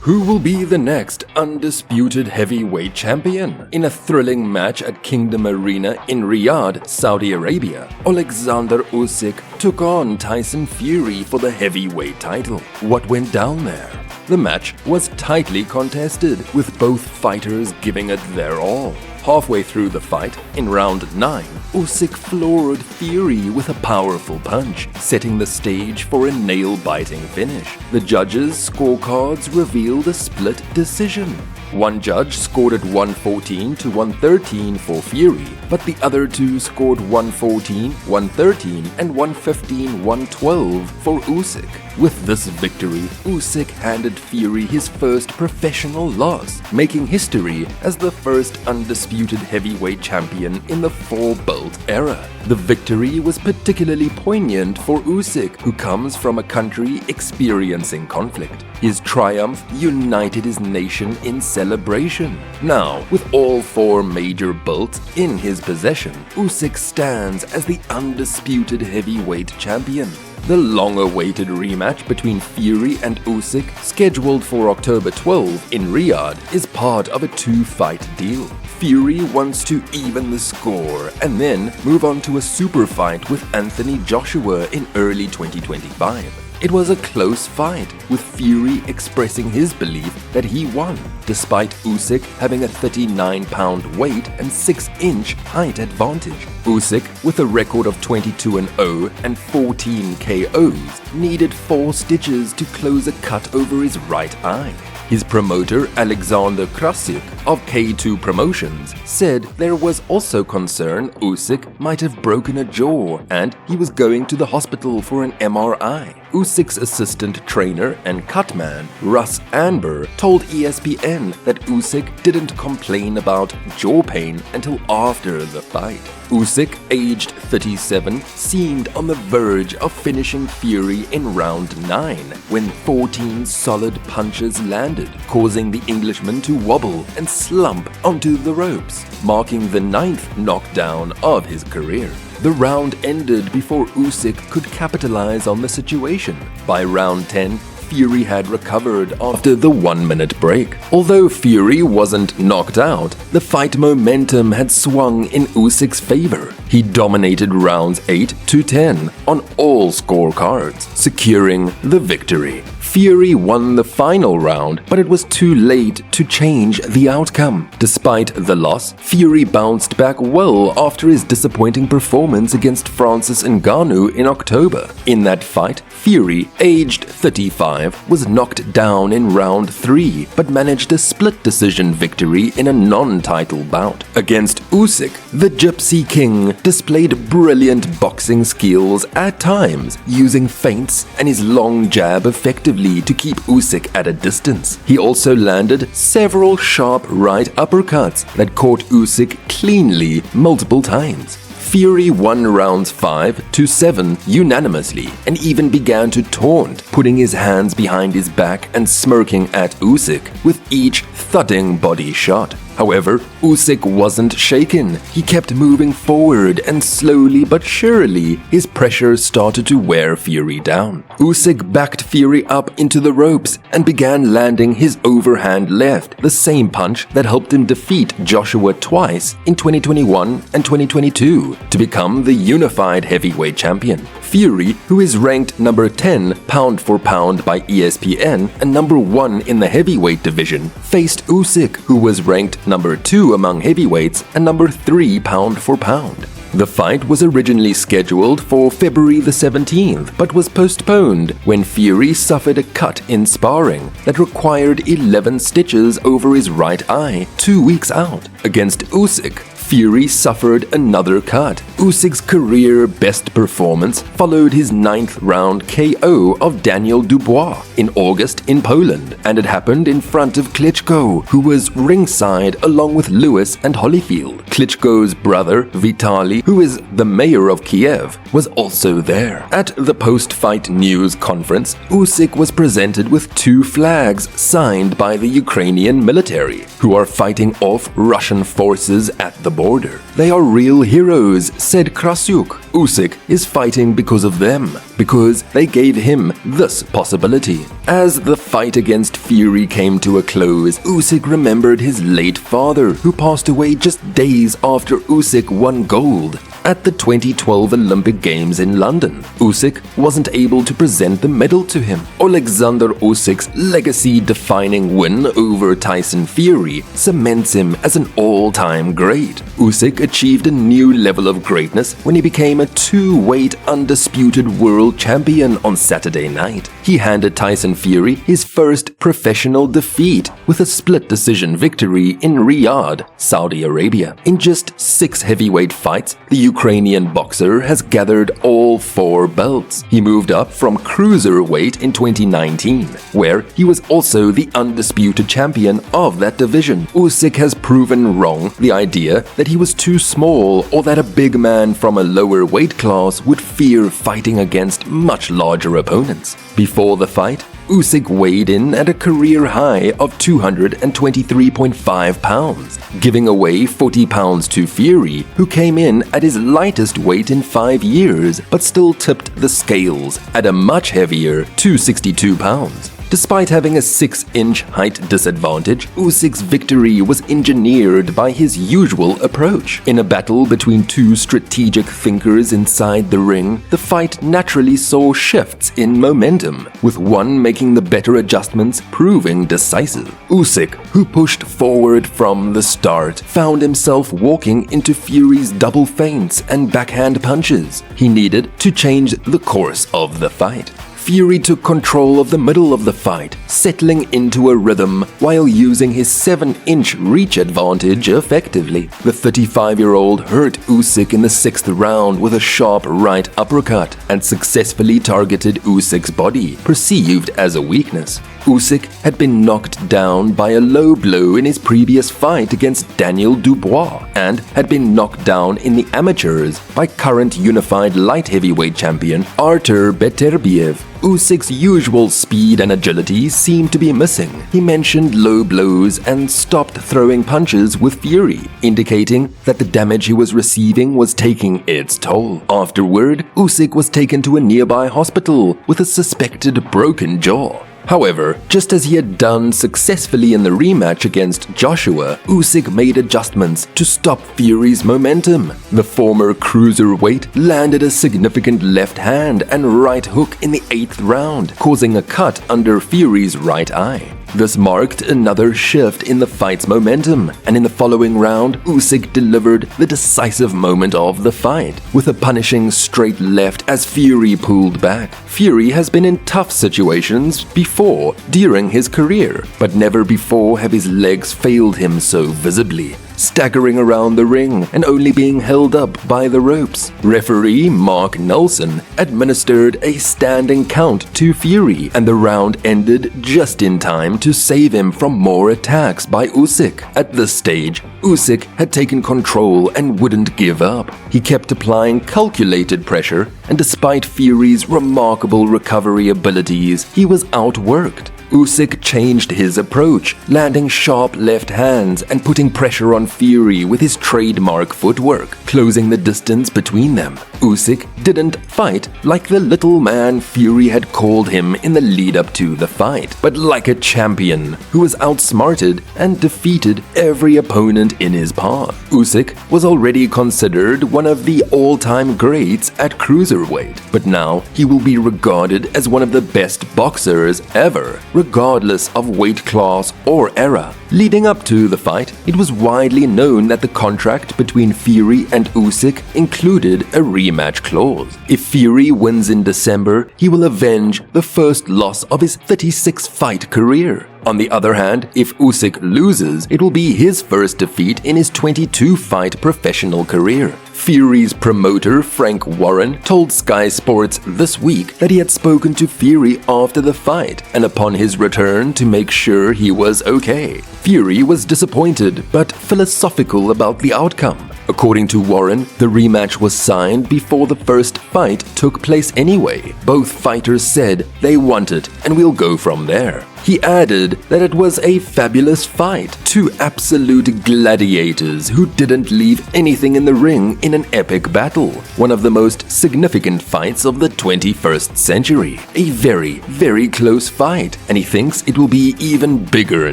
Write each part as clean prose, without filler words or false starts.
Who will be the next undisputed heavyweight champion? In a thrilling match at Kingdom Arena in Riyadh, Saudi Arabia, Oleksandr Usyk took on Tyson Fury for the heavyweight title. What went down there? The match was tightly contested, with both fighters giving it their all. Halfway through the fight, in round 9, Usyk floored Fury with a powerful punch, setting the stage for a nail-biting finish. The judges' scorecards revealed a split decision. One judge scored it 114 to 113 for Fury, but the other two scored 114, 113, and 115, 112 for Usyk. With this victory, Usyk handed Fury his first professional loss, making history as the first undisputed heavyweight champion in the four-belt era. The victory was particularly poignant for Usyk, who comes from a country experiencing conflict. His triumph united his nation in celebration. Now, with all four major belts in his possession, Usyk stands as the undisputed heavyweight champion. The long-awaited rematch between Fury and Usyk, scheduled for October 12 in Riyadh, is part of a two-fight deal. Fury wants to even the score and then move on to a super fight with Anthony Joshua in early 2025. It was a close fight, with Fury expressing his belief that he won, despite Usyk having a 39-pound weight and 6-inch height advantage. Usyk, with a record of 22-0 and 14 KOs, needed 4 stitches to close a cut over his right eye. His promoter, Oleksandr Usyk of K2 Promotions, said there was also concern Usyk might have broken a jaw and he was going to the hospital for an MRI. Usyk's assistant trainer and cutman, Russ Anber, told ESPN that Usyk didn't complain about jaw pain until after the fight. Usyk, aged 37, seemed on the verge of finishing Fury in round 9 when 14 solid punches landed, causing the Englishman to wobble and slump onto the ropes, marking the 9th knockdown of his career. The round ended before Usyk could capitalize on the situation. By round 10, Fury had recovered after the 1-minute break. Although Fury wasn't knocked out, the fight momentum had swung in Usyk's favor. He dominated rounds 8 to 10 on all scorecards, securing the victory. Fury won the final round, but it was too late to change the outcome. Despite the loss, Fury bounced back well after his disappointing performance against Francis Ngannou in October. In that fight, Fury, aged 35, was knocked down in round 3, but managed a split decision victory in a non-title bout. Against Usyk, the Gypsy King displayed brilliant boxing skills at times, using feints and his long jab effectively to keep Usyk at a distance. He also landed several sharp right uppercuts that caught Usyk cleanly multiple times. Fury won rounds 5 to 7 unanimously and even began to taunt, putting his hands behind his back and smirking at Usyk with each thudding body shot. However, Usyk wasn't shaken. He kept moving forward, and slowly but surely, his pressure started to wear Fury down. Usyk backed Fury up into the ropes and began landing his overhand left, the same punch that helped him defeat Joshua twice in 2021 and 2022 to become the unified heavyweight champion. Fury, who is ranked number 10 pound for pound by ESPN and number 1 in the heavyweight division, faced Usyk, who was ranked number 2 among heavyweights and number 3 pound for pound. The fight was originally scheduled for February the 17th, but was postponed when Fury suffered a cut in sparring that required 11 stitches over his right eye 2 weeks out. Against Usyk, Fury suffered another cut. Usyk's career best performance followed his 9th round KO of Daniel Dubois in August in Poland, and it happened in front of Klitschko, who was ringside along with Lewis and Holyfield. Klitschko's brother, Vitaly, who is the mayor of Kiev, was also there. At the post-fight news conference, Usyk was presented with 2 flags signed by the Ukrainian military, who are fighting off Russian forces at the border. "They are real heroes," said Krasyuk. "Usyk is fighting because of them, because they gave him this possibility." As the fight against Fury came to a close, Usyk remembered his late father, who passed away just days after Usyk won gold at the 2012 Olympic Games in London. Usyk wasn't able to present the medal to him. Oleksandr Usyk's legacy-defining win over Tyson Fury cements him as an all-time great. Usyk achieved a new level of greatness when he became a two-weight undisputed world champion on Saturday night. He handed Tyson Fury his first professional defeat with a split-decision victory in Riyadh, Saudi Arabia. In just 6 heavyweight fights, the Ukrainian boxer has gathered all 4 belts. He moved up from cruiserweight in 2019, where he was also the undisputed champion of that division. Usyk has proven wrong the idea that he was too small or that a big man from a lower weight class would fear fighting against much larger opponents. Before the fight, Usyk weighed in at a career high of 223.5 pounds, giving away 40 pounds to Fury, who came in at his lightest weight in 5 years, but still tipped the scales at a much heavier 262 pounds. Despite having a 6-inch height disadvantage, Usyk's victory was engineered by his usual approach. In a battle between 2 strategic thinkers inside the ring, the fight naturally saw shifts in momentum, with one making the better adjustments proving decisive. Usyk, who pushed forward from the start, found himself walking into Fury's double feints and backhand punches. He needed to change the course of the fight. Fury took control of the middle of the fight, settling into a rhythm while using his 7-inch reach advantage effectively. The 35-year-old hurt Usyk in the 6th round with a sharp right uppercut and successfully targeted Usyk's body, perceived as a weakness. Usyk had been knocked down by a low blow in his previous fight against Daniel Dubois and had been knocked down in the amateurs by current unified light heavyweight champion Artur Beterbiev. Usyk's usual speed and agility seemed to be missing. He mentioned low blows and stopped throwing punches with Fury, indicating that the damage he was receiving was taking its toll. Afterward, Usyk was taken to a nearby hospital with a suspected broken jaw. However, just as he had done successfully in the rematch against Joshua, Usyk made adjustments to stop Fury's momentum. The former cruiserweight landed a significant left hand and right hook in the 8th round, causing a cut under Fury's right eye. This marked another shift in the fight's momentum, and in the following round, Usyk delivered the decisive moment of the fight, with a punishing straight left as Fury pulled back. Fury has been in tough situations before during his career, but never before have his legs failed him so visibly, staggering around the ring and only being held up by the ropes. Referee Mark Nelson administered a standing count to Fury, and the round ended just in time to save him from more attacks by Usyk. At this stage, Usyk had taken control and wouldn't give up. He kept applying calculated pressure, and despite Fury's remarkable recovery abilities, he was outworked. Usyk changed his approach, landing sharp left hands and putting pressure on Fury with his trademark footwork, closing the distance between them. Usyk didn't fight like the little man Fury had called him in the lead-up to the fight, but like a champion who was outsmarted and defeated every opponent in his path. Usyk was already considered one of the all-time greats at cruiserweight, but now he will be regarded as one of the best boxers ever, regardless of weight class or era. Leading up to the fight, it was widely known that the contract between Fury and Usyk included a rematch clause. If Fury wins in December, he will avenge the first loss of his 36-fight career. On the other hand, if Usyk loses, it will be his first defeat in his 22-fight professional career. Fury's promoter, Frank Warren, told Sky Sports this week that he had spoken to Fury after the fight and upon his return to make sure he was okay. Fury was disappointed but philosophical about the outcome. According to Warren, the rematch was signed before the first fight took place anyway. Both fighters said they want it and we'll go from there. He added that it was a fabulous fight, two absolute gladiators who didn't leave anything in the ring in an epic battle, one of the most significant fights of the 21st century, a very, very close fight, and he thinks it will be even bigger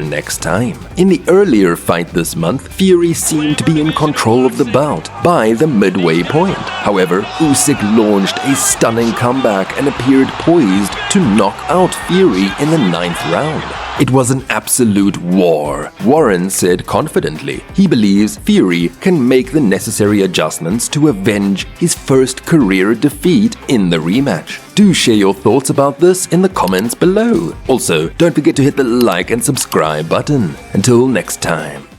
next time. In the earlier fight this month, Fury seemed to be in control of the bout by the midway point. However, Usyk launched a stunning comeback and appeared poised to knock out Fury in the 9th round. It was an absolute war, Warren said confidently. He believes Fury can make the necessary adjustments to avenge his first career defeat in the rematch. Do share your thoughts about this in the comments below. Also, don't forget to hit the like and subscribe button. Until next time.